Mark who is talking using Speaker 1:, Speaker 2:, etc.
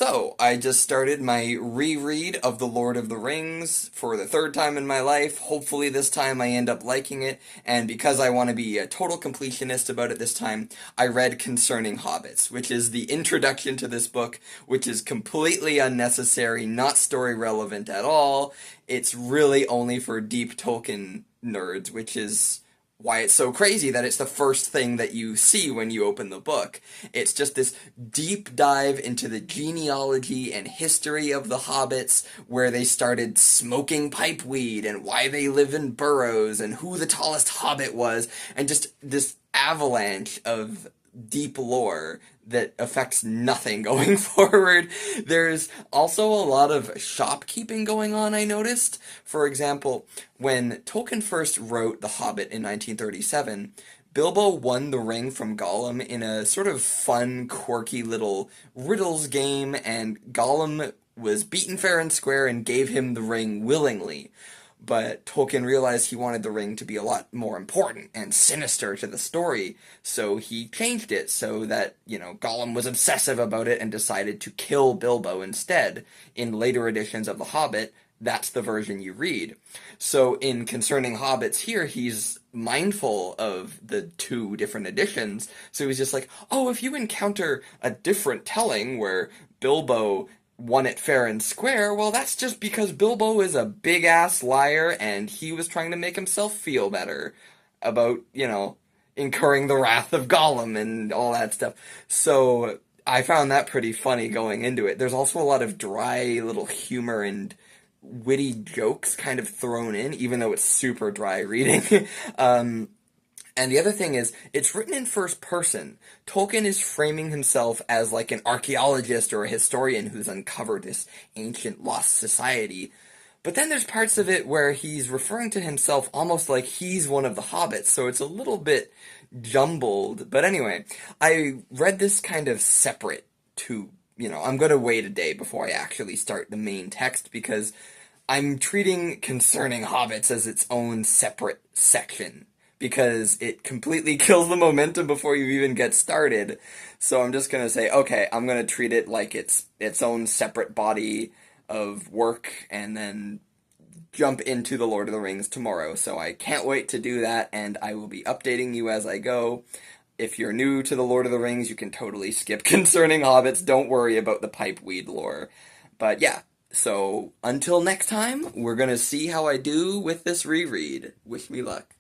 Speaker 1: So, I just started my reread of The Lord of the Rings for the third time in my life. Hopefully this time I end up liking it, and because I want to be a total completionist about it this time, I read Concerning Hobbits, which is the introduction to this book, which is completely unnecessary, not story relevant at all. It's really only for deep Tolkien nerds, which is why it's so crazy that it's the first thing that you see when you open the book. It's just this deep dive into the genealogy and history of the hobbits, where they started smoking pipeweed and why they live in burrows and who the tallest hobbit was, and just this avalanche of deep lore that affects nothing going forward. There's also a lot of shopkeeping going on, I noticed. For example, when Tolkien first wrote The Hobbit in 1937, Bilbo won the ring from Gollum in a sort of fun, quirky little riddles game, and Gollum was beaten fair and square and gave him the ring willingly. But Tolkien realized he wanted the ring to be a lot more important and sinister to the story, so he changed it so that, Gollum was obsessive about it and decided to kill Bilbo instead. In later editions of The Hobbit, that's the version you read. So in Concerning Hobbits here, he's mindful of the two different editions, so he's just like, oh, if you encounter a different telling where Bilbo won it fair and square, well, that's just because Bilbo is a big-ass liar and he was trying to make himself feel better about, incurring the wrath of Gollum and all that stuff. So I found that pretty funny going into it. There's also a lot of dry little humor and witty jokes kind of thrown in, even though it's super dry reading. And the other thing is, it's written in first person. Tolkien is framing himself as like an archaeologist or a historian who's uncovered this ancient lost society. But then there's parts of it where he's referring to himself almost like he's one of the hobbits, so it's a little bit jumbled. But anyway, I read this kind of separate to, I'm going to wait a day before I actually start the main text because I'm treating Concerning Hobbits as its own separate section, because it completely kills the momentum before you even get started. So I'm just going to say, okay, I'm going to treat it like it's its own separate body of work, and then jump into The Lord of the Rings tomorrow. So I can't wait to do that, and I will be updating you as I go. If you're new to The Lord of the Rings, you can totally skip Concerning Hobbits. Don't worry about the pipeweed lore. But yeah, so until next time, we're going to see how I do with this reread. Wish me luck.